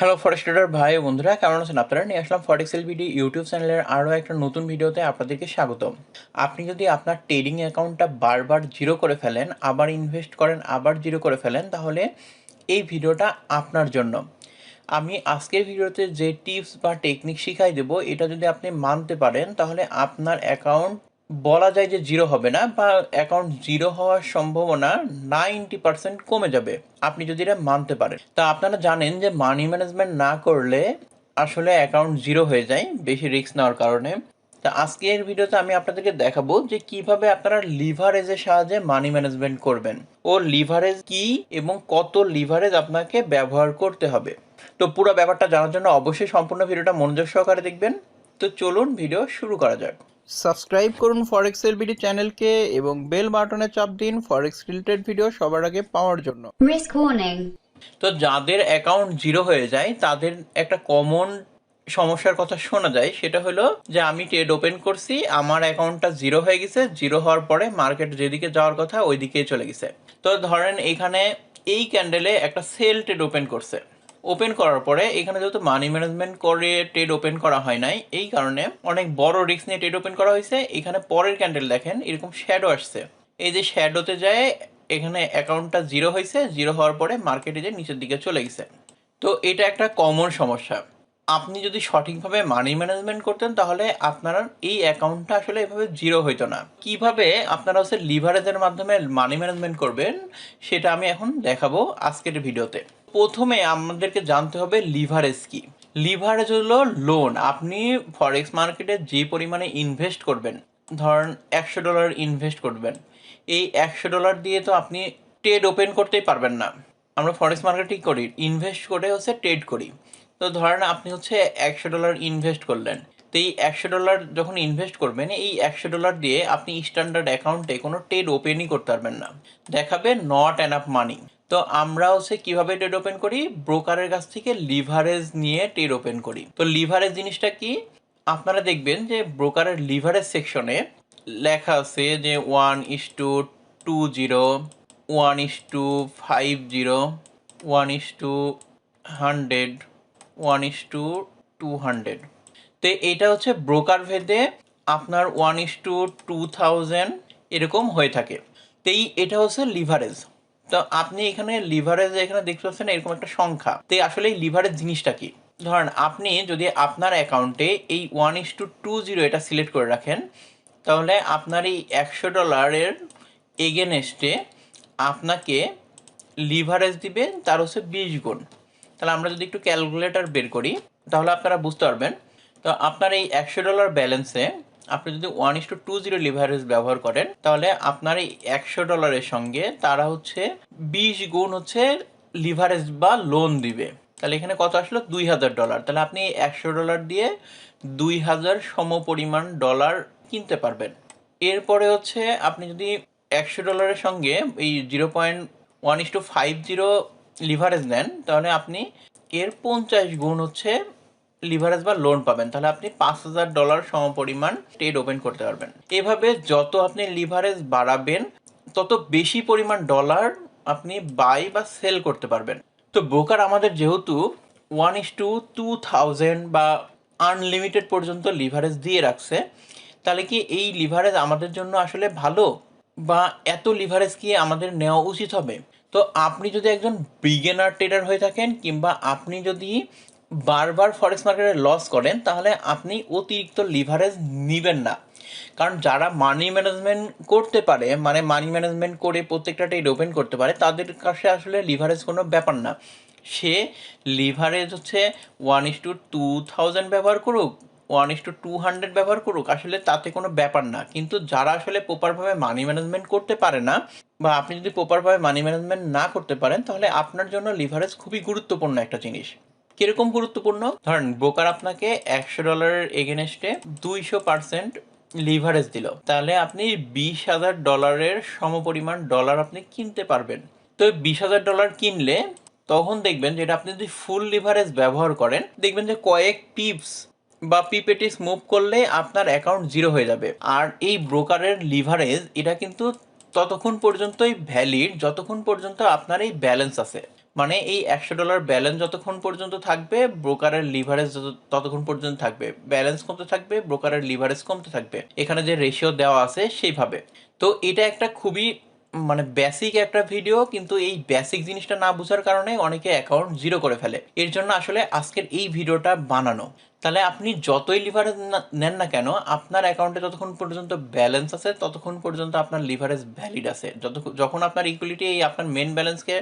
Hello ফরেক্স tedder ভাই ও বন্ধুরা, কেমন আছেন আপনারা? নিয়ে আসলাম ফরেক্স এলবিডি ইউটিউব চ্যানেলের আরও একটা নতুন ভিডিওতে আপনাদেরকে স্বাগতম। আপনি যদি আপনার ট্রেডিং অ্যাকাউন্টটা বারবার জিরো করে ফেলেন, আবার ইনভেস্ট করেন, আবার জিরো করে ফেলেন, তাহলে এই ভিডিওটা আপনার জন্য। আমি আজকের ভিডিওতে যে টিপস বা টেকনিক শিখাই দেবো, এটা যদি আপনি মানতে পারেন তাহলে আপনার অ্যাকাউন্ট বলা যায় যে জিরো হবে না, বা অ্যাকাউন্ট জিরো হওয়ার সম্ভাবনা 90% কমে যাবে আপনি যদি এটা মানতে পারেন। তা আপনারা জানেন যে মানি ম্যানেজমেন্ট না করলে আসলে অ্যাকাউন্ট জিরো হয়ে যায় বেশি রিস্ক নেওয়ার কারণে। তা আজকের ভিডিওতে আমি আপনাদেরকে দেখাবো যে কিভাবে আপনারা লিভারেজের সাহায্যে মানি ম্যানেজমেন্ট করবেন, ও লিভারেজ কি এবং কত লিভারেজ আপনাকে ব্যবহার করতে হবে। তো পুরো ব্যাপারটা জানার জন্য অবশ্যই সম্পূর্ণ ভিডিওটা মনোযোগ সহকারে দেখবেন। তো চলুন ভিডিও শুরু করা যাক। সাবস্ক্রাইব করুন ফরেক্স এলবিডি চ্যানেলকে এবং বেল বাটনে চাপ দিন ফরেক্স রিলেটেড ভিডিও সবার আগে পাওয়ার জন্য। Risk warning. তো যাদের অ্যাকাউন্ট জিরো হয়ে যায় তাদের একটা কমন সমস্যার কথা শোনা যায়, সেটা হলো যে আমি ট্রেড ওপেন করছি, আমার অ্যাকাউন্টটা জিরো হয়ে গেছে, জিরো হওয়ার পরে মার্কেট যেদিকে যাওয়ার কথা ওই দিকেই চলে গেছে। তো ধরেন এখানে এই ক্যান্ডেলে একটা সেল ট্রেড ওপেন করছে, ওপেন করার পরে এখানে যেহেতু মানি ম্যানেজমেন্ট করে ট্রেড ওপেন করা হয় নাই, এই কারণে অনেক বড় রিস্ক নিয়ে ট্রেড ওপেন করা হয়েছে। এখানে পরের ক্যান্ডেল দেখেন এরকম শ্যাডো আসছে, এই যে শ্যাডোতে যায় এখানে অ্যাকাউন্টটা জিরো হয়েছে, জিরো হওয়ার পরে মার্কেটে যে নিচের দিকে চলে গেছে। তো এটা একটা কমন সমস্যা। আপনি যদি সঠিকভাবে মানি ম্যানেজমেন্ট করতেন তাহলে আপনার এই অ্যাকাউন্টটা আসলে এভাবে জিরো হইতো না। কিভাবে আপনারা হচ্ছে লিভারেজের মাধ্যমে মানি ম্যানেজমেন্ট করবেন সেটা আমি এখন দেখাবো আজকের ভিডিওতে। প্রথমে আমাদেরকে জানতে হবে লিভারেজ কি। লিভারেজ হলো লোন। আপনি ফরেক্স মার্কেটে যে পরিমাণে ইনভেস্ট করবেন, ধরেন $100 ইনভেস্ট করবেন, এই $100 দিয়ে তো আপনি ট্রেড ওপেন করতেই পারবেন না। আমরা ফরেক্স মার্কেটেই করি, ইনভেস্ট করে হচ্ছে ট্রেড করি। তো ধরেন আপনি হচ্ছে $100 ইনভেস্ট করলেন, তো এই $100 যখন ইনভেস্ট করবেন, এই $100 দিয়ে আপনি স্ট্যান্ডার্ড অ্যাকাউন্টে কোনো ট্রেড ওপেনই করতে পারবেন না, দেখাবে নট এনাফ মানি। তো আমরা হচ্ছে কিভাবে ট্রেড ওপেন করি, ব্রোকারের কাছ থেকে লিভারেজ নিয়ে ট্রেড ওপেন করি। তো লিভারেজ জিনিসটা কি, আপনারা দেখবেন যে ব্রোকারের লিভারেজ সেকশনে লেখা আছে যে 1:20, 1:50, 1:100, 1:200। তো এটা হচ্ছে ব্রোকার ভেদে আপনার 1:2000 এরকম হয়ে থাকে। তো এটা হচ্ছে লিভারেজ। তো আপনি এখানে লিভারেজ এখানে দেখতে পাচ্ছেন এরকম একটা সংখ্যা। তো আসলে এই লিভারেজ জিনিসটা কি, ধরেন আপনি যদি আপনার অ্যাকাউন্টে এই 1:20 এটা সিলেক্ট করে রাখেন, তাহলে আপনার এই $100 এগেনস্টে আপনাকে লিভারেজ দিবে তার হচ্ছে 20 গুণ। তাহলে আমরা যদি একটু ক্যালকুলেটর বের করি তাহলে আপনারা বুঝতে পারবেন। তো আপনার এই $100 ব্যালেন্সে আপনি যদি 1:20 লিভারেজ ব্যবহার করেন, তাহলে আপনার এই $100 সঙ্গে তারা হচ্ছে 20 গুণ হচ্ছে লিভারেজ বা লোন দিবে। তাহলে এখানে কত আসলো, $2000। তাহলে আপনি $100 দিয়ে 2000 সম পরিমাণ ডলার কিনতে পারবেন। এরপরে হচ্ছে আপনি যদি $100 সঙ্গে এই 0.1:50 লিভারেজ নেন, তাহলে আপনি এর 50 গুণ হচ্ছে লিভারেজ বা লোন পাবেন। তাহলে আপনি $5000 সম পরিমাণ ট্রেড ওপেন করতে পারবেন। এভাবে যত আপনি লিভারেজ বাড়াবেন তত বেশি পরিমাণ ডলার আপনি বাই বা সেল করতে পারবেন। তো ব্রোকার আমাদের যেহেতু 1:2000 বা আনলিমিটেড পর্যন্ত লিভারেজ দিয়ে রাখছে, তাহলে কি এই লিভারেজ আমাদের জন্য আসলে ভালো, বা এত লিভারেজ কি আমাদের নেওয়া উচিত হবে? তো আপনি যদি একজন বিগিনার ট্রেডার হয়ে থাকেন, কিংবা আপনি যদি বারবার ফরেক্স মার্কেটে লস করেন, তাহলে আপনি অতিরিক্ত লিভারেজ নেবেন না। কারণ যারা মানি ম্যানেজমেন্ট করতে পারে, মানে মানি ম্যানেজমেন্ট করে প্রত্যেকটা ট্রেড ওপেন করতে পারে, তাদের কাছে আসলে লিভারেজ কোনো ব্যাপার না। সে লিভারেজ হচ্ছে 1:2000 ব্যবহার করুক, 1:200 ব্যবহার করুক, আসলে তাতে কোনো ব্যাপার না। কিন্তু যারা আসলে প্রপারভাবে মানি ম্যানেজমেন্ট করতে পারে না, বা আপনি যদি প্রপারভাবে মানি ম্যানেজমেন্ট না করতে পারেন, তাহলে আপনার জন্য লিভারেজ খুবই গুরুত্বপূর্ণ একটা জিনিস। কিরকম গুরুত্বপূর্ণ, ধরেন ব্রোকার আপনাকে $100 এগেনস্টে 200% লিভারেজ দিল, তাহলে আপনি $20,000 সমপরিমাণ ডলার আপনি কিনতে পারবেন। তো $20,000 কিনলে তখন দেখবেন যেটা আপনি যদি ফুল লিভারেজ ব্যবহার করেন, দেখবেন যে কয়েক টিপস বা পিপেটিস মুভ করলে আপনার অ্যাকাউন্ট জিরো হয়ে যাবে। আর এই ব্রোকারের লিভারেজ এটা কিন্তু ততক্ষণ পর্যন্তই ভ্যালিড যতক্ষণ পর্যন্ত আপনার এই ব্যালেন্স আছে। মানে এই $100 ব্যালেন্স যতক্ষণ পর্যন্ত থাকবে, ব্রোকারের লিভারেজ ততক্ষণ পর্যন্ত থাকবে। ব্যালেন্স কমতে থাকবে, ব্রোকারের লিভারেজ কমতে থাকবে, এখানে যে রেশিও দেওয়া আছে সেইভাবে। তো এটা একটা খুবই মানে বেসিক একটা ভিডিও, কিন্তু এই বেসিক জিনিসটা না বোঝার কারণে অনেকে অ্যাকাউন্ট জিরো করে ফেলে। এর জন্য আসলে আজকের এই ভিডিওটা বানানো। তাহলে আপনি যতই লিভারেজ নেন না কেন, আপনার অ্যাকাউন্টে যতক্ষণ পর্যন্ত ব্যালেন্স আছে ততক্ষণ পর্যন্ত আপনার লিভারেজ ভ্যালিড আছে। যখন আপনার ইকুইলিটি এই আপনার মেন ব্যালেন্সকে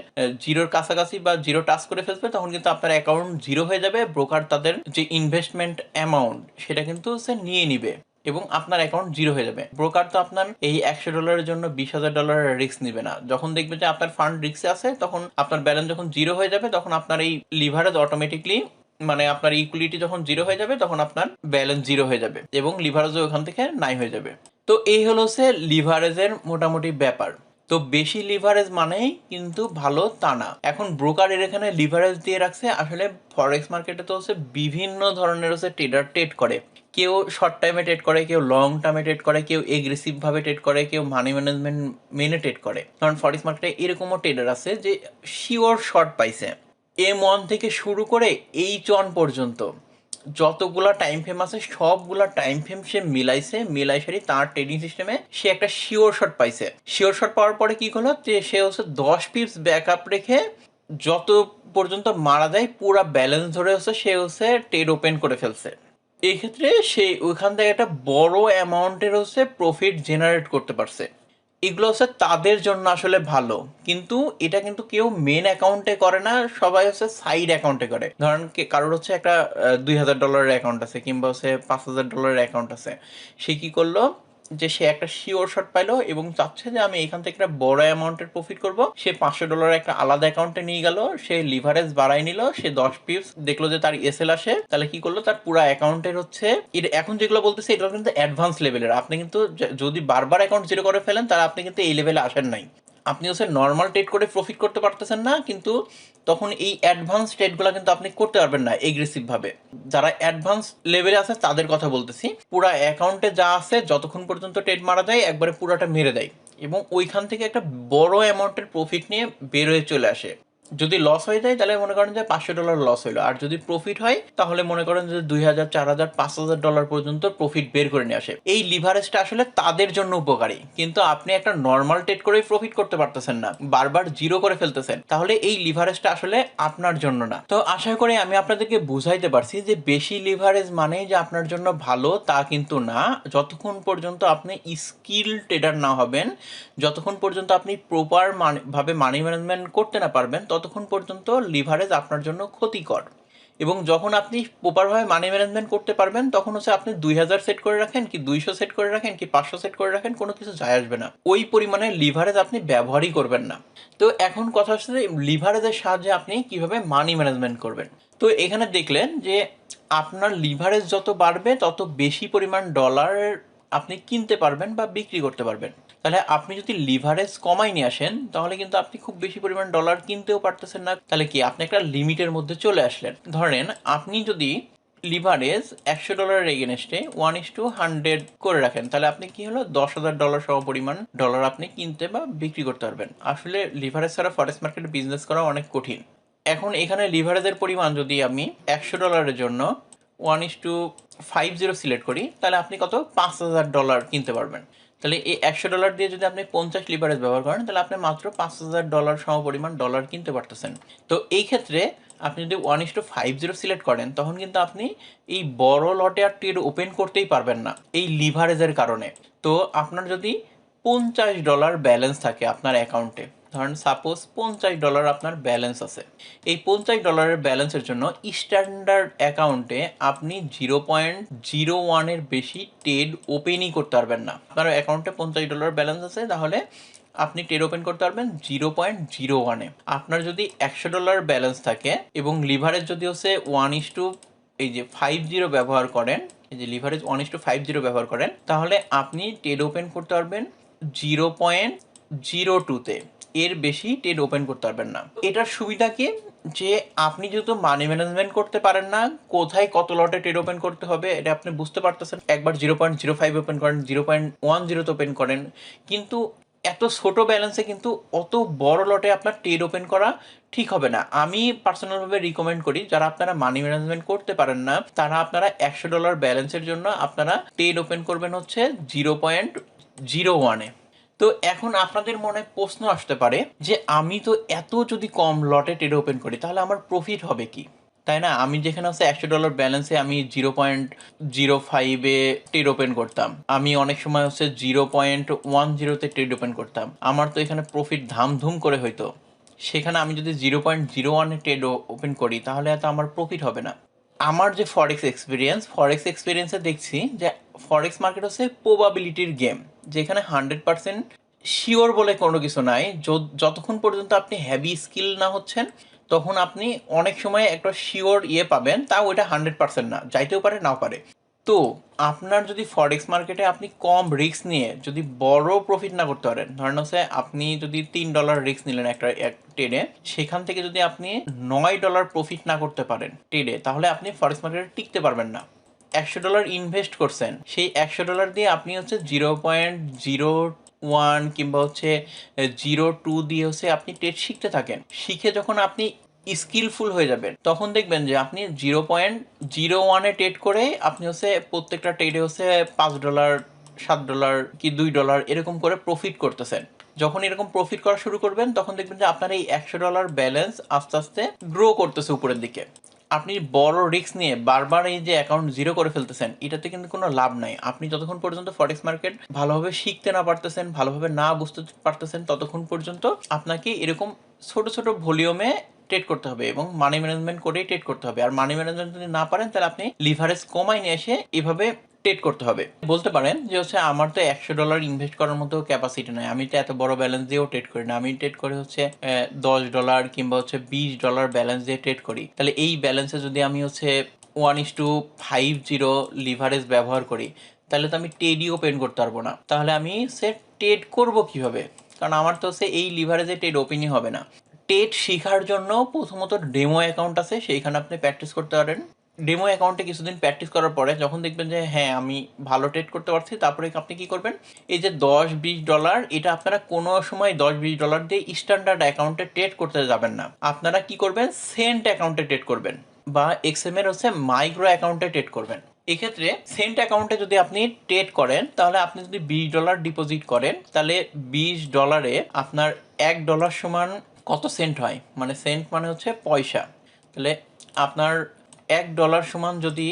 জিরোর কাছাকাছি বা জিরো টাচ করে ফেলবে, তখন কিন্তু আপনার অ্যাকাউন্ট জিরো হয়ে যাবে। ব্রোকার তাদের যে ইনভেস্টমেন্ট অ্যামাউন্ট সেটা কিন্তু সে নিয়ে নিবে এবং আপনার অ্যাকাউন্ট জিরো হয়ে যাবে। ব্রোকার তো আপনার এই $100 জন্য $20,000 রিস্ক নিবে না। যখন দেখবে যে আপনার ফান্ড রিস্কে আছে, তখন আপনার ব্যালেন্স যখন জিরো হয়ে যাবে, তখন আপনার এই লিভারেজ অটোমেটিকলি, মানে আপনার ইকুইলিটি যখন জিরো হয়ে যাবে, তখন আপনার ব্যালেন্স জিরো হয়ে যাবে এবং লিভারেজও ওখান থেকে নাই হয়ে যাবে। তো এই হলো সে লিভারেজের মোটামুটি ব্যাপার। তো বেশি লিভারেজ মানেই কিন্তু ভালো তা না। এখন ব্রোকার এর এখানে লিভারেজ দিয়ে রাখছে। আসলে ফরেক্স মার্কেটে তো হচ্ছে বিভিন্ন ধরনের হচ্ছে ট্রেডার ট্রেড করে। কেউ শর্ট টাইমে ট্রেড করে, কেউ লং টার্মে ট্রেড করে, কেউ এগ্রেসিভ ভাবে ট্রেড করে, কেউ মানি ম্যানেজমেন্ট মেনে ট্রেড করে। কারণ ফরেক্স মার্কেটে এরকমও ট্রেডার আছে যে শিওর শর্ট পাইছে। M1 থেকে শুরু করে H1 পর্যন্ত যতগুলা টাইম ফ্রেম আছে সবগুলা টাইম ফ্রেম সে মিলাই সারি তার ট্রেডিং সিস্টেমে সে একটা শিওর শট পাইছে। শিওর শট পাওয়ার পরে কি হলো যে সে হচ্ছে 10 পিপস ব্যাকআপ রেখে যত পর্যন্ত মারা যায় পুরা ব্যালেন্স ধরে হচ্ছে সে হচ্ছে ট্রেড ওপেন করে ফেলছে। এই ক্ষেত্রে সে ওইখান থেকে একটা বড় অ্যামাউন্টের হচ্ছে প্রফিট জেনারেট করতে পারছে। এগুলো হচ্ছে তাদের জন্য আসলে ভালো, কিন্তু এটা কিন্তু কেউ মেন অ্যাকাউন্টে করে না, সবাই হচ্ছে সাইড অ্যাকাউন্টে করে। ধরেন কারোর হচ্ছে একটা $2,000 অ্যাকাউন্ট আছে কিংবা হচ্ছে $5,000 অ্যাকাউন্ট আছে। সে কি করলো যে সে একটা শিওর শট পাইলো এবং চাচ্ছে যে আমি এখান থেকে একটা বড় অ্যামাউন্টের প্রফিট করব। সে $500 একটা আলাদা অ্যাকাউন্টে নিয়ে গেল, সে লিভারেজ বাড়াই নিল, সে 10 পিপস দেখলো যে তার এসএল আসে, তাহলে কি করলো তার পুরো অ্যাকাউন্টের হচ্ছে এখন যেগুলো বলতেছে এগুলো কিন্তু অ্যাডভান্স লেভেলের। আপনি কিন্তু যদি বারবার অ্যাকাউন্ট জিরো করে ফেলেন তাহলে আপনি কিন্তু এই লেভেলে আসেন নাই। আপনি হচ্ছে নর্মাল ট্রেড করে প্রফিট করতে পারতেছেন না, কিন্তু তখন এই অ্যাডভান্স ট্রেডগুলো কিন্তু আপনি করতে পারবেন না এগ্রেসিভ ভাবে। যারা অ্যাডভান্স লেভেলে আছে তাদের কথা বলতেছি। পুরা অ্যাকাউন্টে যা আছে যতক্ষণ পর্যন্ত ট্রেড মারা যায় একবারে পুরাটা মেরে দেয় এবং ওইখান থেকে একটা বড় অ্যামাউন্টের প্রফিট নিয়ে বের হয়ে চলে আসে। যদি লস হয়ে যায় তাহলে মনে করেন যে $500 লস হইলো, আর যদি প্রফিট হয় তাহলে মনে করেন যে 2,000, 4,000, $5,000 পর্যন্ত প্রফিট বের করে নিয়ে আসে। এই লিভারেজটা আসলে তাদের জন্য উপকারী, কিন্তু আপনি একটা নর্মাল ট্রেড করে প্রফিট করতে পারতেছেন না, বারবার জিরো করে ফেলতেছেন, তাহলে এই লিভারেজটা আসলে আপনার জন্য না। তো আশা করি আমি আপনাদেরকে বুঝাইতে পারছি যে বেশি লিভারেজ মানে যে আপনার জন্য ভালো তা কিন্তু না। যতক্ষণ পর্যন্ত আপনি স্কিল ট্রেডার না হবেন, যতক্ষণ পর্যন্ত আপনি প্রপার ভাবে মানি ম্যানেজমেন্ট করতে না পারবেন, ততক্ষণ পর্যন্ত লিভারেজ আপনার জন্য ক্ষতিকর। এবং যখন আপনি প্রপারভাবে মানি ম্যানেজমেন্ট করতে পারবেন, তখন হচ্ছে আপনি 2,000 সেট করে রাখেন কি 200 সেট করে রাখেন কি 500 সেট করে রাখেন, কোনো কিছু যায় আসবে না। ওই পরিমাণে লিভারেজ আপনি ব্যবহারই করবেন না। তো এখন কথা হচ্ছে যে লিভারেজের সাহায্যে আপনি কিভাবে মানি ম্যানেজমেন্ট করবেন। তো এখানে দেখলেন যে আপনার লিভারেজ যত বাড়বে তত বেশি পরিমাণ ডলার আপনি কিনতে পারবেন বা বিক্রি করতে পারবেন। তাহলে আপনি যদি লিভারেজ কমাই নিয়ে আসেন তাহলে কিন্তু আপনি খুব বেশি পরিমাণ ডলার কিনতেও পারতেছেন না। তাহলে কি আপনি একটা লিমিটের মধ্যে চলে আসলেন। ধরেন আপনি যদি লিভারেজ $100 এগেনস্টে 1:100 করে রাখেন, তাহলে আপনি কি হলো $10,000 সম পরিমাণ ডলার আপনি কিনতে বা বিক্রি করতে পারবেন। আসলে লিভারেজ ছাড়া ফরেক্স মার্কেটে বিজনেস করা অনেক কঠিন। এখন এখানে লিভারেজের পরিমাণ যদি আমি $100 জন্য 1:50 সিলেক্ট করি, তাহলে আপনি কত $5,000 কিনতে পারবেন। তাহলে এই $100 দিয়ে যদি আপনি 50 লিভারেজ ব্যবহার করেন, তাহলে আপনি মাত্র $5,000 সম পরিমাণ ডলার কিনতে পারতেছেন। তো এই ক্ষেত্রে আপনি যদি 1:50 সিলেক্ট করেন, তখন কিন্তু আপনি এই বড় লটে আর ট্রেড ওপেন করতেই পারবেন না এই লিভারেজের কারণে। তো আপনার যদি $50 ব্যালেন্স থাকে আপনার অ্যাকাউন্টে, ধরেন সাপোজ $50 আপনার ব্যালেন্স আছে, এই $50 ব্যালেন্সের জন্য স্ট্যান্ডার্ড অ্যাকাউন্টে আপনি 0.01 বেশি ট্রেড ওপেনই করতে পারবেন না। আপনার অ্যাকাউন্টে $50 ব্যালেন্স আছে, তাহলে আপনি ট্রেড ওপেন করতে পারবেন 0.01। আপনার যদি $100 ব্যালেন্স থাকে এবং লিভারেজ যদি হচ্ছে 1:50 ব্যবহার করেন, এই যে লিভারেজ 1:50 ব্যবহার করেন, তাহলে আপনি ট্রেড ওপেন করতে পারবেন 0.02-তে। এর বেশি ট্রেড ওপেন করতে পারবেন না। এটার সুবিধা কি যে আপনি যেহেতু মানি ম্যানেজমেন্ট করতে পারেন না, কোথায় কত লটে ট্রেড ওপেন করতে হবে এটা আপনি বুঝতে পারতেছেন। একবার 0.05 ওপেন করেন, 0.10 ওপেন করেন, কিন্তু এত ছোট ব্যালেন্সে কিন্তু অত বড় লটে আপনার ট্রেড ওপেন করা ঠিক হবে না। আমি পার্সোনালভাবে রিকমেন্ড করি যারা আপনারা মানি ম্যানেজমেন্ট করতে পারেন না, তারা আপনারা $100 ব্যালেন্সের জন্য আপনারা ট্রেড ওপেন করবেন হচ্ছে 0.01-এ। তো এখন আপনাদের মনে প্রশ্ন আসতে পারে যে আমি তো এত যদি কম লটে ট্রেড ওপেন করি তাহলে আমার প্রফিট হবে কি, তাই না? আমি যেখানে হচ্ছে $100 ব্যালেন্সে আমি 0.05-এ ট্রেড ওপেন করতাম, আমি অনেক সময় হচ্ছে 0.10-তে ট্রেড ওপেন করতাম, আমার তো এখানে প্রফিট ধামধুম করে হইতো। সেখানে আমি যদি 0.01-এ ট্রেড ওপেন করি তাহলে এত আমার প্রফিট হবে না। আমার যে ফরেক্স এক্সপিরিয়েন্সে দেখছি যে ফরেক্স মার্কেট হচ্ছে প্রবাবিলিটির গেম, যেখানে 100% শিওর বলে কোনো কিছু নাই। যতক্ষণ পর্যন্ত আপনি হেভি স্কিল না হচ্ছেন তখন আপনি অনেক সময় একটা শিওর পাবেন, তাও ওইটা 100% না, যাইতেও পারে নাও পারে। তো আপনার যদি ফরেক্স মার্কেটে আপনি কম রিস্ক নিয়ে যদি বড় প্রফিট না করতে পারেন, ধরেন হচ্ছে আপনি যদি $3 রিস্ক নিলেন একটা ট্রেডে, সেখান থেকে যদি আপনি $9 প্রফিট না করতে পারেন ট্রেডে, তাহলে আপনি ফরেক্স মার্কেটে টিকতে পারবেন না। $100 ইনভেস্ট করছেন, সেই $100 দিয়ে আপনি হচ্ছে 0.01 কিংবা হচ্ছে 0.2 দিয়ে হচ্ছে আপনি ট্রেড শিখতে থাকেন। শিখে যখন আপনি স্কিলফুল হয়ে যাবেন তখন দেখবেন যে আপনি 0.01-এ ট্রেড করে আপনি হচ্ছে প্রত্যেকটা ট্রেডে হচ্ছে $5, $7 কি $2 এরকম করে প্রফিট করতেছেন। যখন এরকম প্রফিট করা শুরু করবেন তখন দেখবেন যে আপনার এই $100 ব্যালেন্স আস্তে আস্তে গ্রো করতেছে উপরের দিকে। আপনি বড় রিস্ক নিয়ে বারবার এই যে অ্যাকাউন্ট জিরো করে ফেলতেছেন, এটাতে কিন্তু কোনো লাভ নাই। আপনি যতক্ষণ পর্যন্ত ফরেক্স মার্কেট ভালোভাবে শিখতে না পারতেছেন, ভালোভাবে না বুঝতে পারতেছেন, ততক্ষণ পর্যন্ত আপনাকে এরকম ছোট ছোট ভলিউমে ট্রেড করতে হবে এবং মানি ম্যানেজমেন্ট করেই ট্রেড করতে হবে। আর মানি ম্যানেজমেন্ট যদি না পারেন তাহলে আপনি লিভারেজ কমাই নিয়ে এসে এভাবে ট্রেড করতে হবে। বলতে পারেন যে হচ্ছে আমার তো $100 ইনভেস্ট করার মতো ক্যাপাসিটি নাই, আমি তো এত বড় ব্যালেন্স দিয়েও ট্রেড করি না, আমি ট্রেড করে হচ্ছে $10 কিংবা হচ্ছে $20 ব্যালেন্স দিয়ে ট্রেড করি। তাহলে এই ব্যালেন্সে যদি আমি হচ্ছে 1:50 লিভারেজ ব্যবহার করি তাহলে তো আমি ট্রেডই ওপেন করতে পারবো না। তাহলে আমি সে ট্রেড করবো কিভাবে? কারণ আমার তো হচ্ছে এই লিভারেজে ট্রেড ওপেনই হবে না। টেট শেখার জন্য প্রথমত ডেমো অ্যাকাউন্ট আছে, সেইখানে আপনি প্র্যাকটিস করতে পারেন। ডেমো অ্যাকাউন্টে কিছুদিন প্র্যাকটিস করার পরে যখন দেখবেন যে হ্যাঁ আমি ভালো ট্রেড করতে পারছি, তারপরে আপনি কি করবেন, এই যে $10-20 এটা আপনারা কোনো সময় $10-20 দিয়ে স্ট্যান্ডার্ড অ্যাকাউন্টে ট্রেড করতে যাবেন না। আপনারা কি করবেন, সেন্ট অ্যাকাউন্টে ট্রেড করবেন বা এক্সএম এর হচ্ছে মাইক্রো অ্যাকাউন্টে ট্রেড করবেন। এক্ষেত্রে সেন্ট অ্যাকাউন্টে যদি আপনি ট্রেড করেন তাহলে আপনি যদি $20 ডিপোজিট করেন তাহলে $20-এ আপনার $1 সমান কত সেন্ট হয়, মানে সেন্ট মানে হচ্ছে পয়সা। তাহলে আপনার $1 সমান যদি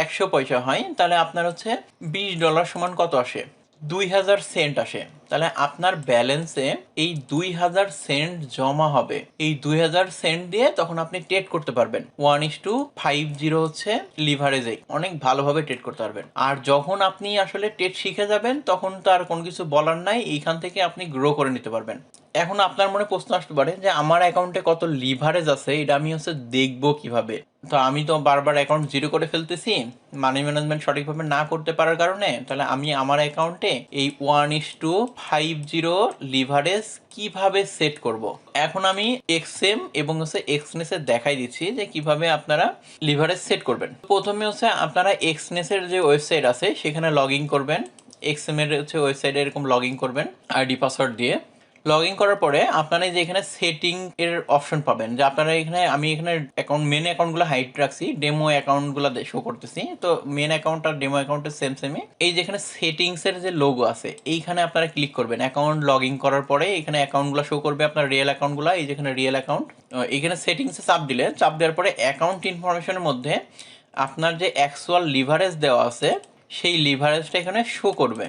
100 পয়সা হয় তাহলে আপনার হচ্ছে $20 সমান কত আসে, 2000 সেন্ট আসে। তাহলে আপনার ব্যালেন্সে এই 2000 সেন্ট জমা হবে। এই 2000 সেন্ট দিয়ে তখন আপনি ট্রেড করতে পারবেন 1:50 হচ্ছে লিভারেজে অনেক ভালোভাবে ট্রেড করতে পারবেন। আর যখন আপনি আসলে ট্রেড শিখে যাবেন তখন তো আর কোনো কিছু বলার নাই, এইখান থেকে আপনি গ্রো করে নিতে পারবেন। এখন আপনার মনে প্রশ্ন আসতে পারে যে আমার অ্যাকাউন্টে কত লিভারেজ আছে, এটা আমি হচ্ছে দেখবো কিভাবে? তো আমি তো বারবার অ্যাকাউন্ট জিরো করে ফেলতেছি মানি ম্যানেজমেন্ট সঠিকভাবে না করতে পারার কারণে। তাহলে আমি আমার অ্যাকাউন্টে এই 1:50 লিভারেজ কিভাবে সেট করব। এখন আমি এক্সএম এবং হচ্ছে এক্সনেসে দেখাই দিচ্ছি যে কিভাবে আপনারা লিভারেজ সেট করবেন। প্রথমে হচ্ছে আপনারা এক্সনেসের যে ওয়েবসাইট আছে সেখানে লগ ইন করবেন। এক্সএম এর হচ্ছে ওয়েবসাইটে এরকম লগ ইন করবেন আইডি পাসওয়ার্ড দিয়ে। লগ ইন করার পরে আপনারা যে এখানে সেটিং এর অপশন পাবেন, যে আপনারা এখানে আমি এখানে অ্যাকাউন্ট মেন অ্যাকাউন্টগুলো হাইড রাখছি, ডেমো অ্যাকাউন্টগুলো শো করতেছি। তো মেন অ্যাকাউন্ট আর ডেমো অ্যাকাউন্টের সেমই এই যেখানে সেটিংসের যে লোগো আছে এইখানে আপনারা ক্লিক করবেন। অ্যাকাউন্ট লগ ইন করার পরে এখানে অ্যাকাউন্টগুলো শো করবে, আপনার রিয়েল অ্যাকাউন্টগুলো, এই যেখানে রিয়েল অ্যাকাউন্ট। এখানে সেটিংসে চাপ দেওয়ার পরে অ্যাকাউন্ট ইনফরমেশনের মধ্যে আপনার যে অ্যাকচুয়াল লিভারেজ দেওয়া আছে সেই লিভারেজটা এখানে শো করবে।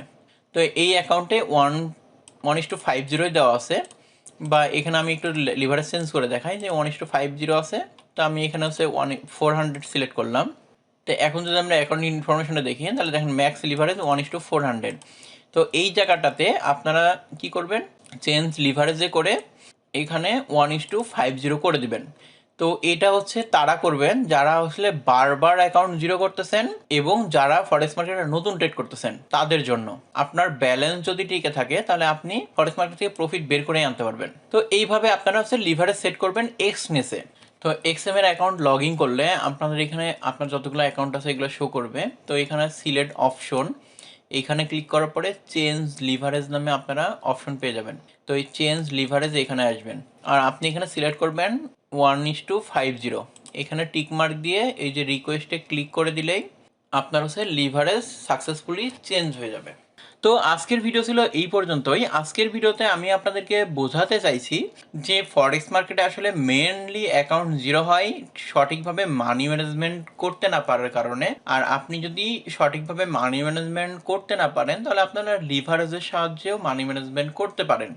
তো এই অ্যাকাউন্টে 1:50 দেওয়া আছে, বা এখানে আমি একটু লিভারেজ চেঞ্জ করে দেখাই যে 1:50 আছে। তো আমি এখানে হচ্ছে 400 সিলেক্ট করলাম। তো এখন যদি আমরা অ্যাকাউন্ট ইনফরমেশনে দেখি তাহলে দেখেন ম্যাক্স লিভারেজ 1:400। তো এই জায়গাটাতে আপনারা কি করবেন, চেঞ্জ লিভারেজে করে এখানে 1:50 করে দিবেন। তো এটা হচ্ছে তারা করবেন যারা আসলে বারবার অ্যাকাউন্ট জিরো করতেছেন এবং যারা ফরেক্স মার্কেটে নতুন ট্রেড করতেছেন তাদের জন্য। আপনার ব্যালেন্স যদি টিকে থাকে তাহলে আপনি ফরেক্স মার্কেট থেকে প্রফিট বের করে আনতে পারবেন। তো এইভাবে আপনারা হচ্ছে লিভারেজ সেট করবেন এক্সনেসে। তো এক্সএম এর অ্যাকাউন্ট লগ ইন করলে আপনাদের এখানে আপনার যতগুলো অ্যাকাউন্ট আছে এগুলো শো করবে। তো এখানে সিলেক্ট অপশন, এইখানে ক্লিক করার পরে চেঞ্জ লিভারেজ নামে আপনারা অপশন পেয়ে যাবেন। তো এই চেঞ্জ লিভারেজ এখানে আসবেন, আর আপনি এখানে সিলেক্ট করবেন 1:50। এখানে টিক মার্ক দিয়ে এই যে রিকোয়েস্টে ক্লিক করে দিলেই আপনার হচ্ছে লিভারেজ সাকসেসফুলি চেঞ্জ হয়ে যাবে। তো আজকের ভিডিও ছিল এই পর্যন্তই। আজকের ভিডিওতে আমি আপনাদেরকে বোঝাতে চাইছি যে ফরেক্স মার্কেটে আসলে মেনলি অ্যাকাউন্ট জিরো হয় সঠিকভাবে মানি ম্যানেজমেন্ট করতে না পারার কারণে। আর আপনি যদি সঠিকভাবে মানি ম্যানেজমেন্ট করতে না পারেন তাহলে আপনারা লিভারেজের সাহায্যেও মানি ম্যানেজমেন্ট করতে পারেন।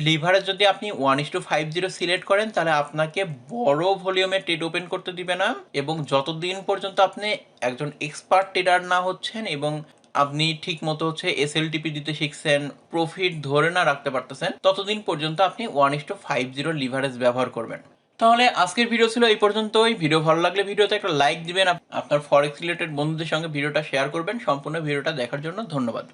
লিভারেজ যদি আপনি 1:50 সিলেক্ট করেন তাহলে আপনাকে বড় ভলিউমে ট্রেড ওপেন করতে দিবে না, এবং যতদিন পর্যন্ত আপনি একজন এক্সপার্ট ট্রেডার না হচ্ছেন এবং আপনি ঠিক মতো হচ্ছে এসএলটিপি দিতে শিখছেন, প্রফিট ধরে না রাখতে পারতেছেন, ততদিন পর্যন্ত আপনি 1:50 লিভারেজ ব্যবহার করবেন। তাহলে আজকের ভিডিও ছিল এই পর্যন্তই। ভিডিও ভালো লাগলে ভিডিওতে একটা লাইক দিবেন, আপনার ফরেক্স রিলেটেড বন্ধুদের সঙ্গে ভিডিওটা শেয়ার করবেন। সম্পূর্ণ ভিডিওটা দেখার জন্য ধন্যবাদ।